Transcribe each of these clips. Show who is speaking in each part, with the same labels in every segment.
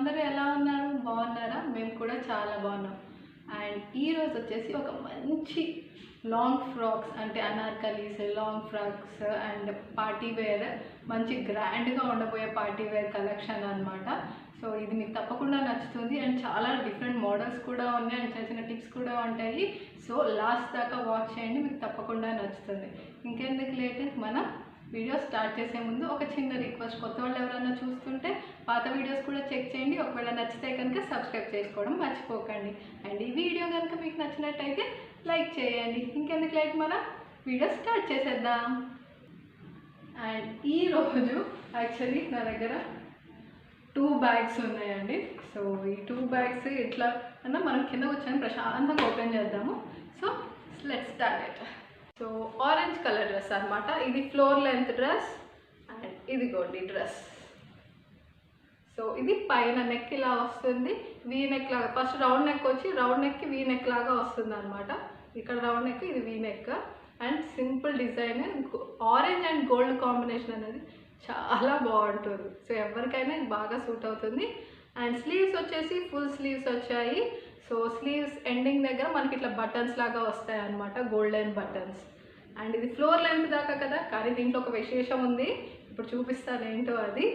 Speaker 1: అందరూ ఎలా ఉన్నారు? బాగున్నారా? మేము కూడా చాలా బాగున్నాం. అండ్ ఈరోజు వచ్చేసి ఒక మంచి లాంగ్ ఫ్రాక్స్ అంటే anarkalis, long frocks and party wear మంచి గ్రాండ్గా ఉండబోయే పార్టీ వేర్ కలెక్షన్ అనమాట. సో ఇది మీకు తప్పకుండా నచ్చుతుంది అండ్ చాలా డిఫరెంట్ మోడల్స్ కూడా ఉన్నాయి అండ్ చిన్న చిన్న టిప్స్ కూడా ఉంటాయి. సో లాస్ట్ దాకా వాచ్ చేయండి, మీకు తప్పకుండా నచ్చుతుంది. ఇంకెందుకు లేట్, మనం వీడియో స్టార్ట్ చేసే ముందు ఒక చిన్న రిక్వెస్ట్, కొత్త వాళ్ళు ఎవరైనా చూస్తుంటే పాత వీడియోస్ కూడా చెక్ చేయండి. ఒకవేళ నచ్చితే కనుక సబ్స్క్రైబ్ చేసుకోవడం మర్చిపోకండి. అండ్ ఈ వీడియో కనుక మీకు నచ్చినట్టయితే లైక్ చేయండి. ఇంకెందుకు లేట్, మనం వీడియో స్టార్ట్ చేసేద్దాం. అండ్ ఈరోజు యాక్చువల్లీ నా దగ్గర 2 బ్యాగ్స్ ఉన్నాయండి. సో ఈ 2 బ్యాగ్స్ ఎట్లా అన్నా మనం కింద వచ్చాను ప్రశాంతంగా ఓపెన్ చేద్దాము. So let's start it. So orange colour dress అనమాట. ఇది ఫ్లోర్ లెంత్ డ్రెస్ అండ్ ఇది గోల్డీ డ్రెస్. సో ఇది పైన నెక్ ఇలా వస్తుంది, వీ నెక్ లాగా. ఫస్ట్ రౌండ్ నెక్ వచ్చి రౌండ్ నెక్కి వీ నెక్ లాగా వస్తుంది అనమాట. ఇక్కడ రౌండ్ నెక్, ఇది V neck and simple design. Orange and gold combination అనేది చాలా బాగుంటుంది. సో ఎవరికైనా ఇది బాగా సూట్ అవుతుంది. అండ్ స్లీవ్స్ వచ్చేసి ఫుల్ స్లీవ్స్ వచ్చాయి. సో స్లీవ్స్ ఎండింగ్ దగ్గర మనకి ఇట్లా బటన్స్ లాగా వస్తాయి అన్నమాట, గోల్డెన్ బటన్స్. అండ్ ఇది ఫ్లోర్ లెంత్ దాకా కదా, కానీ దీంట్లో ఒక విశేషం ఉంది, ఇప్పుడు చూపిస్తాను ఏంటో అది.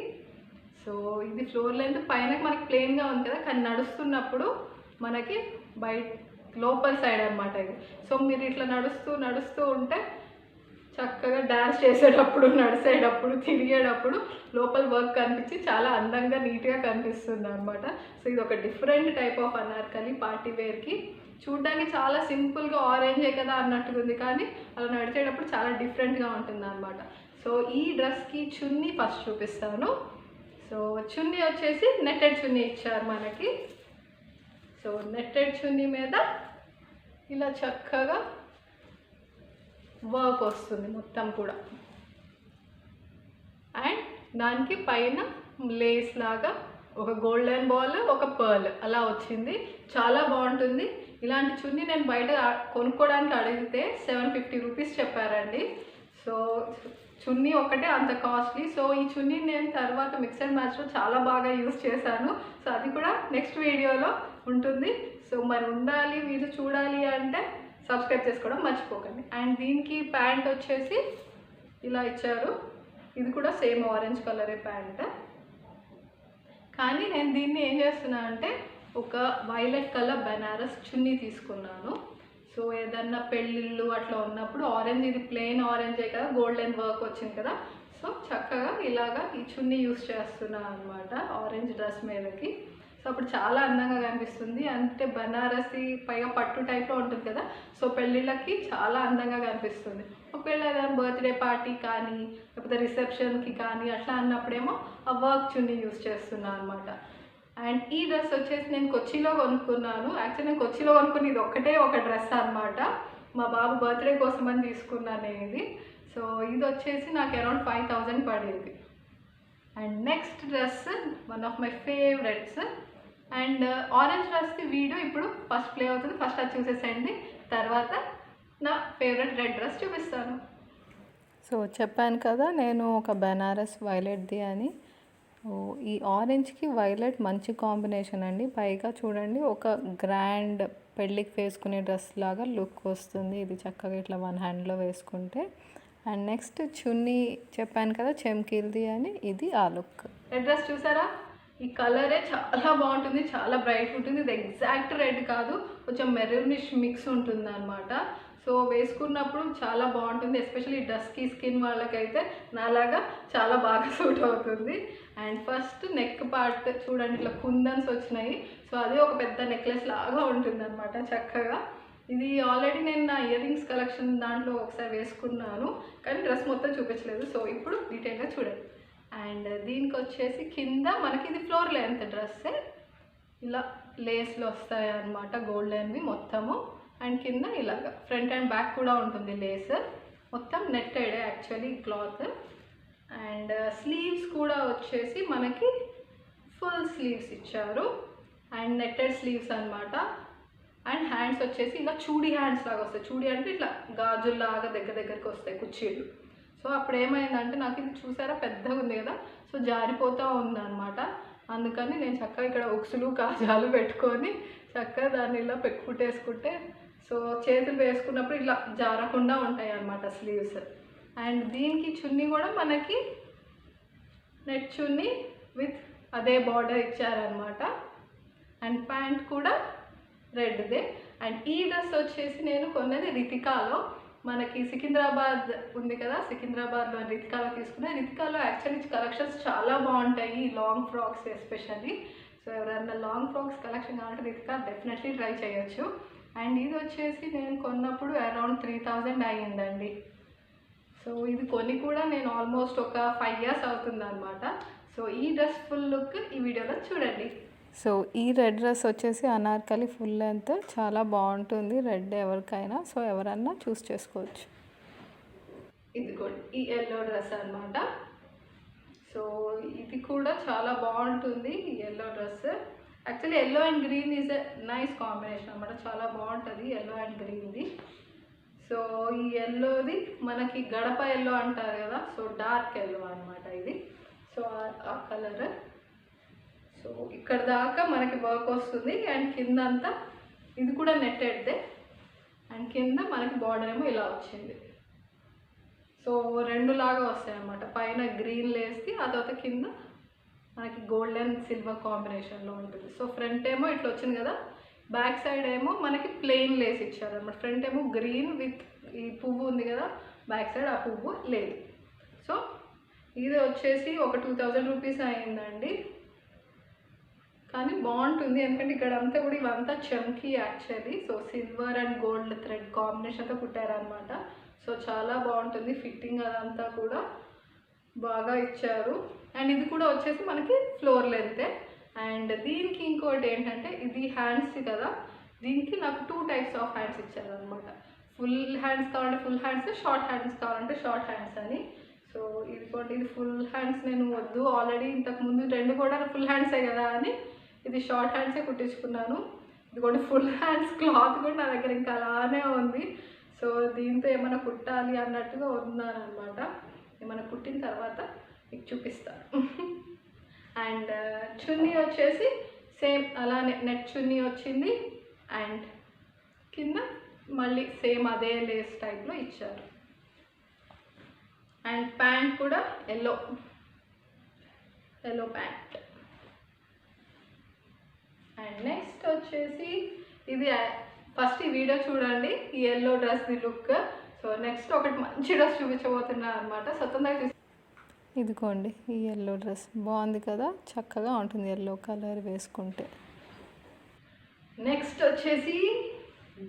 Speaker 1: సో ఇది ఫ్లోర్ లెంత్, పైన మనకి ప్లెయిన్గా ఉంది కదా, కానీ నడుస్తున్నప్పుడు మనకి బయట లోపల సైడ్ అనమాట ఇది. సో మీరు ఇట్లా నడుస్తూ ఉంటే చక్కగా డ్యాన్స్ చేసేటప్పుడు, నడిచేటప్పుడు, తిరిగేటప్పుడు లోపల వర్క్ కనిపించి చాలా అందంగా నీట్గా కనిపిస్తుంది అనమాట. సో ఇది ఒక different type of Anarkali party వేర్కి. చూడ్డానికి చాలా సింపుల్గా ఆరెంజే కదా అన్నట్టుగా ఉంది, కానీ అలా నడిచేటప్పుడు చాలా డిఫరెంట్గా ఉంటుంది అనమాట. సో ఈ డ్రెస్కి చున్నీ ఫస్ట్ చూపిస్తాను. సో చున్నీ వచ్చేసి నెట్టెడ్ చున్నీ ఇచ్చారు మనకి. సో నెట్టెడ్ చున్నీ మీద ఇలా చక్కగా వర్క్ వస్తుంది మొత్తం కూడా. అండ్ దానికి పైన లేస్ లాగా ఒక గోల్డెన్ బాల్, ఒక పర్ల్ అలా వచ్చింది. చాలా బాగుంటుంది. ఇలాంటి చున్నీ నేను బయట కొనుక్కోవడానికి అడిగితే 750 రూపీస్ చెప్పారండి. సో చున్నీ ఒకటే అంత కాస్ట్లీ. సో ఈ చున్నీ నేను తర్వాత మిక్స్ అండ్ మ్యాచ్లో చాలా బాగా యూజ్ చేశాను. సో అది కూడా నెక్స్ట్ వీడియోలో ఉంటుంది. సో మరి ఉండాలి, మీరు చూడాలి అంటే సబ్స్క్రైబ్ చేసుకోవడం మర్చిపోకండి. అండ్ దీనికి ప్యాంట్ వచ్చేసి ఇలా ఇచ్చారు. ఇది కూడా సేమ్ ఆరెంజ్ కలరే ప్యాంట్, కానీ నేను దీన్ని ఏం చేస్తున్నా అంటే ఒక వైలెట్ కలర్ బెనారస్ చున్నీ తీసుకున్నాను. సో ఏదన్నా పెళ్ళిళ్ళు అట్లా ఉన్నప్పుడు ఆరెంజ్, ఇది ప్లెయిన్ ఆరెంజే కదా, గోల్డెన్ వర్క్ వచ్చింది కదా, సో చక్కగా ఇలాగా ఈ చున్నీ యూస్ చేస్తున్నాను అనమాట ఆరెంజ్ డ్రెస్ మీదకి. సో అప్పుడు చాలా అందంగా కనిపిస్తుంది. అంటే బనారసి పైగా పట్టు టైప్లో ఉంటుంది కదా, సో పెళ్ళిళ్ళకి చాలా అందంగా కనిపిస్తుంది. ఒకవేళ ఏదైనా బర్త్డే పార్టీ కానీ లేకపోతే రిసెప్షన్కి కానీ అట్లా అన్నప్పుడేమో ఆ వర్క్ చున్నీ యూస్ చేస్తున్నాను అనమాట. అండ్ ఈ డ్రెస్ వచ్చేసి నేను కొచ్చిలో కొనుక్కున్నాను. యాక్చువల్లీ నేను కొచ్చిలో కొనుక్కుని ఇది ఒక్కటే ఒక డ్రెస్ అనమాట. మా బాబు బర్త్డే కోసం అని తీసుకున్నాను నేను ఇది. సో ఇది వచ్చేసి నాకు అరౌండ్ 5000 పడింది. And next dress one of my favourites. And orange డ్రెస్కి వీడియో ఇప్పుడు ఫస్ట్ ప్లే అవుతుంది, ఫస్ట్ అది చూసేసేయండి. తర్వాత నా ఫేవరెట్ రెడ్ డ్రెస్ చూపిస్తాను.
Speaker 2: సో చెప్పాను కదా నేను ఒక బెనారస్ వైలెట్ది అని. ఈ ఆరెంజ్కి వైలెట్ మంచి కాంబినేషన్ అండి. పైగా చూడండి ఒక గ్రాండ్ పెళ్ళికి వేసుకునే డ్రెస్ లాగా లుక్ వస్తుంది ఇది చక్కగా ఇట్లా వన్ హ్యాండ్లో వేసుకుంటే. అండ్ నెక్స్ట్ చున్నీ చెప్పాను కదా చెమ్కీల్ది అని, ఇది ఆ లుక్.
Speaker 1: రెడ్ డ్రెస్ చూసారా? ఈ కలరే చాలా బాగుంటుంది, చాలా బ్రైట్ ఉంటుంది. ఇది ఎగ్జాక్ట్ రెడ్ కాదు, కొంచెం మెరూనిష్ మిక్స్ ఉంటుంది అనమాట. సో వేసుకున్నప్పుడు చాలా బాగుంటుంది. ఎస్పెషల్లీ డస్కీ స్కిన్ వాళ్ళకైతే నాలాగా చాలా బాగా సూట్ అవుతుంది. అండ్ ఫస్ట్ నెక్ పార్ట్ చూడండి, ఇట్లా కుందన్స్ వచ్చినాయి. సో అది ఒక పెద్ద నెక్లెస్ లాగా ఉంటుంది అనమాట చక్కగా. ఇది ఆల్రెడీ నేను నా ఇయర్ రింగ్స్ కలెక్షన్ దాంట్లో ఒకసారి వేసుకున్నాను, కానీ డ్రెస్ మొత్తం చూపించలేదు. సో ఇప్పుడు డీటెయిల్గా చూడండి. అండ్ దీనికి వచ్చేసి కింద మనకి ఇది ఫ్లోర్ లెంత్ డ్రెస్సే, ఇలా లేస్లు వస్తాయి అన్నమాట గోల్డెన్వి మొత్తము. అండ్ కింద ఇలాగ ఫ్రంట్ అండ్ బ్యాక్ కూడా ఉంటుంది లేస్. మొత్తం నెట్టెడే యాక్చువల్లీ క్లాత్. అండ్ స్లీవ్స్ కూడా వచ్చేసి మనకి ఫుల్ స్లీవ్స్ ఇచ్చారు అండ్ నెట్టెడ్ స్లీవ్స్ అనమాట. అండ్ హ్యాండ్స్ వచ్చేసి ఇలా చూడీ హ్యాండ్స్ లాగా వస్తాయి. చూడీ అంటే ఇట్లా గాజుల్లాగా దగ్గరికి వస్తాయి కుర్చీలు. సో అప్పుడు ఏమైందంటే నాకు ఇది చూసారా పెద్దగా ఉంది కదా, సో జారిపోతూ ఉందన్నమాట. అందుకని నేను చక్కగా ఇక్కడ ఉక్సులు కాజాలు పెట్టుకొని చక్కగా దాన్ని ఇలా కుట్టేసుకుంటే సో చేతులు వేసుకున్నప్పుడు ఇట్లా జారకుండా ఉంటాయి అన్నమాట స్లీవ్స్. అండ్ దీనికి చున్నీ కూడా మనకి నెట్ చున్నీ విత్ అదే బార్డర్ ఇచ్చారనమాట. అండ్ ప్యాంట్ కూడా రెడ్దే. అండ్ ఈ డ్రెస్ వచ్చేసి నేను కొన్నది రితికాలో. మనకి సికింద్రాబాద్ ఉంది కదా, సికింద్రాబాద్లో రితికాలో తీసుకున్నా. రితికాలో యాక్చువల్లీ కలెక్షన్స్ చాలా బాగుంటాయి, లాంగ్ ఫ్రాక్స్ ఎస్పెషల్లీ. సో ఎవరైనా లాంగ్ ఫ్రాక్స్ కలెక్షన్ కావాలంటే రితికా డెఫినెట్లీ ట్రై చేయొచ్చు. అండ్ ఇది వచ్చేసి నేను కొన్నప్పుడు అరౌండ్ 3000 అయ్యిందండి. సో ఇది కొని కూడా నేను ఆల్మోస్ట్ ఒక 5 years అవుతుంది అనమాట. సో ఈ డ్రెస్ ఫుల్ లుక్ ఈ వీడియోలో చూడండి.
Speaker 2: సో ఈ రెడ్ డ్రెస్ వచ్చేసి అనార్కలి ఫుల్ లెంత్, చాలా బాగుంటుంది రెడ్ ఎవరికైనా. సో ఎవరన్నా చూస్ చేసుకోవచ్చు.
Speaker 1: ఇదిగోండి ఈ ఎల్లో డ్రెస్ అనమాట. సో ఇది కూడా చాలా బాగుంటుంది ఈ yellow dress. Actually yellow and green is a nice combination అనమాట, చాలా బాగుంటుంది ఎల్లో అండ్ గ్రీన్ది. సో ఈ ఎల్లోది మనకి గడప ఎల్లో అంటారు కదా, సో డార్క్ ఎల్లో అనమాట ఇది. సో ఆ కలర్. సో ఇక్కడ దాకా మనకి వర్క్ వస్తుంది. అండ్ కింద అంతా ఇది కూడా నెట్టెడ్దే. అండ్ కింద మనకి బార్డర్ ఏమో ఇలా వచ్చింది. సో రెండు లాగా వస్తాయి అన్నమాట, పైన గ్రీన్ లేస్కి ఆ తర్వాత కింద మనకి గోల్డ్ అండ్ సిల్వర్ కాంబినేషన్లో ఉంటుంది. సో ఫ్రంట్ ఏమో ఇట్లా వచ్చింది కదా, బ్యాక్ సైడ్ ఏమో మనకి ప్లెయిన్ లేస్ ఇచ్చారు అనమాట. ఫ్రంట్ ఏమో గ్రీన్ విత్ ఈ పువ్వు ఉంది కదా, బ్యాక్ సైడ్ ఆ పువ్వు లేదు. సో ఇది వచ్చేసి ఒక 2000 రూపీస్ అయిందండి. కానీ బాగుంటుంది ఎందుకంటే ఇక్కడ అంతా కూడా ఇవంతా చమ్కీ actually. So silver and gold thread కాంబినేషన్తో కుట్టారనమాట. సో చాలా బాగుంటుంది, ఫిట్టింగ్ అదంతా కూడా బాగా ఇచ్చారు. అండ్ ఇది కూడా వచ్చేసి మనకి ఫ్లోర్ లెంతే. అండ్ దీనికి ఇంకోటి ఏంటంటే ఇది హ్యాండ్స్ కదా, దీనికి నాకు 2 types ఆఫ్ హ్యాండ్స్ ఇచ్చారనమాట. ఫుల్ హ్యాండ్స్ కావాలంటే ఫుల్ హ్యాండ్స్, షార్ట్ హ్యాండ్స్ కావాలంటే షార్ట్ హ్యాండ్స్ అని. సో ఇది ఫుల్ హ్యాండ్స్ నేను వద్దు, ఆల్రెడీ ఇంతకుముందు 2 కూడా ఫుల్ హ్యాండ్సే కదా అని ఇది షార్ట్ హ్యాండ్సే కుట్టించుకున్నాను. ఇదిగోండి ఫుల్ హ్యాండ్స్ క్లాత్ కూడా నా దగ్గర ఇంకా అలానే ఉంది. సో దీంతో ఏమైనా కుట్టాలి అన్నట్టుగా ఉన్నాను అనమాట. ఏమైనా కుట్టిన తర్వాత మీకు చూపిస్తాను. అండ్ చున్నీ వచ్చేసి సేమ్ అలానే నెట్ చున్నీ వచ్చింది. అండ్ కింద మళ్ళీ సేమ్ అదే లేస్ టైప్లో ఇచ్చారు. అండ్ ప్యాంట్ కూడా ఎల్లో ప్యాంట్. అండ్ నెక్స్ట్ వచ్చేసి ఇది ఫస్ట్ ఈ వీడియో చూడండి, ఈ ఎల్లో డ్రెస్ది లుక్. సో నెక్స్ట్ ఒకటి మంచి డ్రెస్ చూపించబోతున్నాను అనమాట. సొంతంగా
Speaker 2: ఇదిగోండి ఈ ఎల్లో డ్రెస్ బాగుంది కదా, చక్కగా ఉంటుంది ఎల్లో కలర్ వేసుకుంటే.
Speaker 1: నెక్స్ట్ వచ్చేసి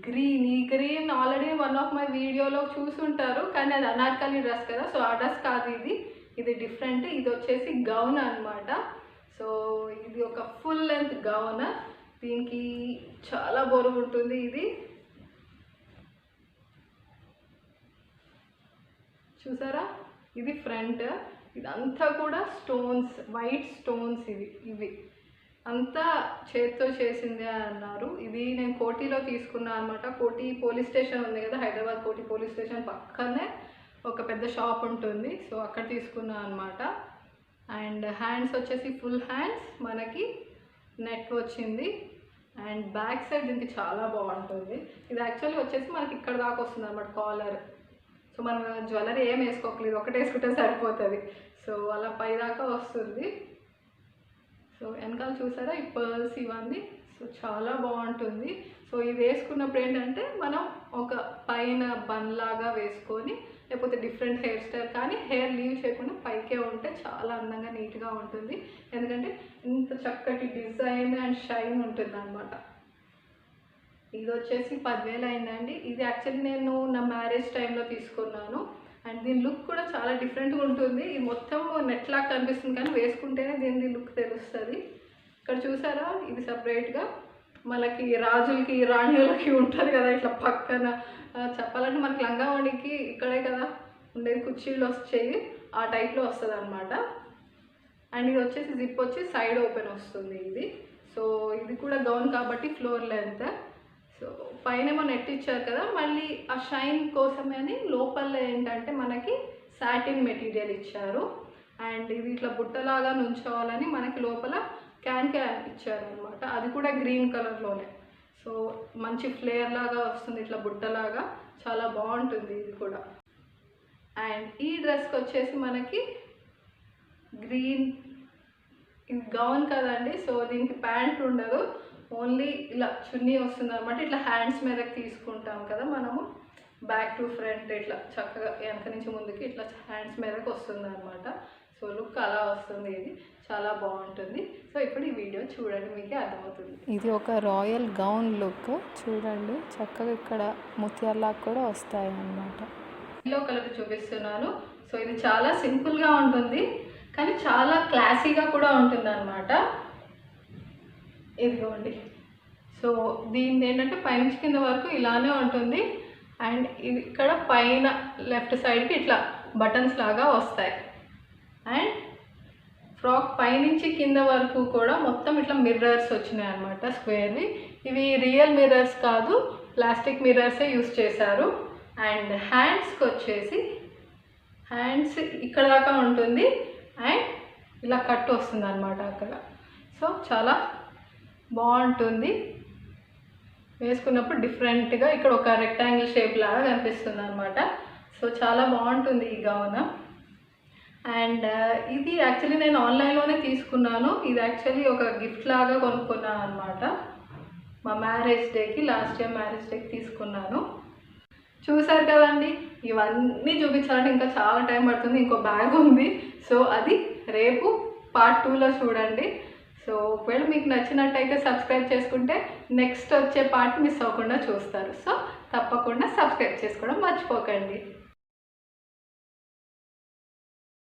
Speaker 1: గ్రీన్. ఈ green already one of my వీడియోలో చూసుంటారు, కానీ అది అనార్కలి డ్రెస్ కదా. సో ఆ డ్రెస్ కాదు ఇది డిఫరెంట్. ఇది వచ్చేసి గౌన్ అనమాట. సో ఇది ఒక ఫుల్ లెంత్ గౌన్. దీనికి చాలా బరువు ఉంటుంది. ఇది చూసారా, ఇది ఫ్రంట్. ఇదంతా కూడా స్టోన్స్, వైట్ స్టోన్స్. ఇవి అంతా చేతితో చేసిందే అన్నారు. ఇది నేను కోటిలో తీసుకున్నాను అనమాట. కోటి పోలీస్ స్టేషన్ ఉంది కదా, హైదరాబాద్ కోటి పోలీస్ స్టేషన్ పక్కనే ఒక పెద్ద షాప్ ఉంటుంది. సో అక్కడ తీసుకున్నాను అనమాట. అండ్ హ్యాండ్స్ వచ్చేసి ఫుల్ హ్యాండ్స్, మనకి నెట్ వచ్చింది. అండ్ బ్యాక్ సైడ్ దీనికి చాలా బాగుంటుంది. ఇది యాక్చువల్లీ వచ్చేసి మనకి ఇక్కడ దాకా వస్తుంది అనమాట కాలర్. సో మనం జ్యువెలరీ ఏం వేసుకోకలేదు, ఒకటి వేసుకుంటే సరిపోతుంది. సో అలా పై దాకా వస్తుంది. సో వెనకాల చూసారా ఈ పర్ల్స్ ఇవన్నీ. సో చాలా బాగుంటుంది. సో ఇవి వేసుకున్నప్పుడు ఏంటంటే మనం ఒక పైన బన్ లాగా వేసుకొని, లేకపోతే డిఫరెంట్ హెయిర్ స్టైల్, కానీ హెయిర్ లీవ్ చేయకుండా పైకే ఉంటే చాలా అందంగా నీట్గా ఉంటుంది. ఎందుకంటే ఇంత చక్కటి డిజైన్ అండ్ షైన్ ఉంటుంది అనమాట. ఇది వచ్చేసి 10,000 అయిందండి. ఇది యాక్చువల్లీ నేను నా మ్యారేజ్ టైంలో తీసుకున్నాను. అండ్ దీని లుక్ కూడా చాలా డిఫరెంట్గా ఉంటుంది. ఇది మొత్తం నెట్ లాగా కనిపిస్తుంది, కానీ వేసుకుంటేనే దీని లుక్ తెలుస్తుంది. ఇక్కడ చూసారా, ఇది సపరేట్గా మనకి రాజులకి రాణులకి ఉంటుంది కదా ఇట్లా పక్కన. చెప్పాలంటే మనకి లంగావణికి ఇక్కడే కదా ఉండేది, కుర్చీలు వచ్చేవి ఆ టైప్లో వస్తుంది అనమాట. అండ్ ఇది వచ్చేసి జిప్ వచ్చి సైడ్ ఓపెన్ వస్తుంది ఇది. సో ఇది కూడా గౌన్ కాబట్టి ఫ్లోర్ లెంత్. సో పైనేమో నెట్ ఇచ్చారు కదా, మళ్ళీ ఆ షైన్ కోసమే అని లోపల ఏంటంటే మనకి సాటిన్ మెటీరియల్ ఇచ్చారు. అండ్ ఇది ఇట్లా బుట్టలాగా నుంచోవాలని మనకి లోపల క్యాన్ ఇచ్చారనమాట. అది కూడా గ్రీన్ కలర్లోనే. సో మంచి ఫ్లేర్ లాగా వస్తుంది, ఇట్లా బుట్టలాగా, చాలా బాగుంటుంది ఇది కూడా. అండ్ ఈ డ్రెస్కి వచ్చేసి మనకి గ్రీన్, ఇది గౌన్ కదండి, సో దీనికి ప్యాంట్ ఉండదు, ఓన్లీ ఇలా చున్నీ వస్తుంది అనమాట. ఇట్లా హ్యాండ్స్ మీదకి తీసుకుంటాం కదా మనము, బ్యాక్ టు ఫ్రంట్ ఇట్లా చక్కగా వెనక నుంచి ముందుకి ఇట్లా హ్యాండ్స్ మీదకి వస్తుంది అనమాట. సో లుక్ అలా వస్తుంది, ఇది చాలా బాగుంటుంది. సో ఇప్పుడు ఈ వీడియో చూడండి, మీకే అర్థమవుతుంది.
Speaker 2: ఇది ఒక రాయల్ గౌన్ లుక్ చూడండి, చక్కగా ఇక్కడ ముత్యాల్లా కూడా వస్తాయి అన్నమాట.
Speaker 1: ఎల్లో కలర్ చూపిస్తున్నాను. సో ఇది చాలా సింపుల్గా ఉంటుంది కానీ చాలా క్లాసీగా కూడా ఉంటుంది అనమాట. ఇదిగోండి, సో దీని ఏంటంటే పైనుంచి కింద వరకు ఇలానే ఉంటుంది. అండ్ ఇది ఇక్కడ పైన లెఫ్ట్ సైడ్కి ఇట్లా బటన్స్ లాగా వస్తాయి. అండ్ ఫ్రాక్ పైనుంచి కింద వరకు కూడా మొత్తం ఇట్లా మిర్రర్స్ వచ్చినాయి అనమాట, స్క్వేర్వి. ఇవి రియల్ మిర్రర్స్ కాదు, ప్లాస్టిక్ మిర్రర్సే యూస్ చేశారు. అండ్ హ్యాండ్స్కి వచ్చేసి హ్యాండ్స్ ఇక్కడ దాకా ఉంటుంది అండ్ ఇలా కట్ వస్తుంది అనమాట అక్కడ. సో చాలా బాగుంటుంది, వేసుకున్నప్పుడు డిఫరెంట్గా ఇక్కడ ఒక రెక్టాంగిల్ షేప్ లాగా కనిపిస్తుంది అనమాట. సో చాలా బాగుంటుంది ఈ గౌన్. అండ్ ఇది యాక్చువల్లీ నేను ఆన్లైన్లోనే తీసుకున్నాను. ఇది యాక్చువల్లీ ఒక గిఫ్ట్ లాగా కొనుక్కున్నాను అనమాట, మా మ్యారేజ్ డేకి, లాస్ట్ ఇయర్ మ్యారేజ్ డేకి తీసుకున్నాను. చూసారు కదండి, ఇవన్నీ చూపించాలంటే ఇంకా చాలా టైం పడుతుంది. ఇంకో బ్యాగ్ ఉంది, సో అది రేపు పార్ట్ 2లో చూడండి. సో ఒకవేళ మీకు నచ్చినట్టయితే సబ్స్క్రైబ్ చేసుకుంటే నెక్స్ట్ వచ్చే పార్ట్ మిస్ అవ్వకుండా చూస్తారు. సో తప్పకుండా సబ్స్క్రైబ్ చేసుకోవడం మర్చిపోకండి.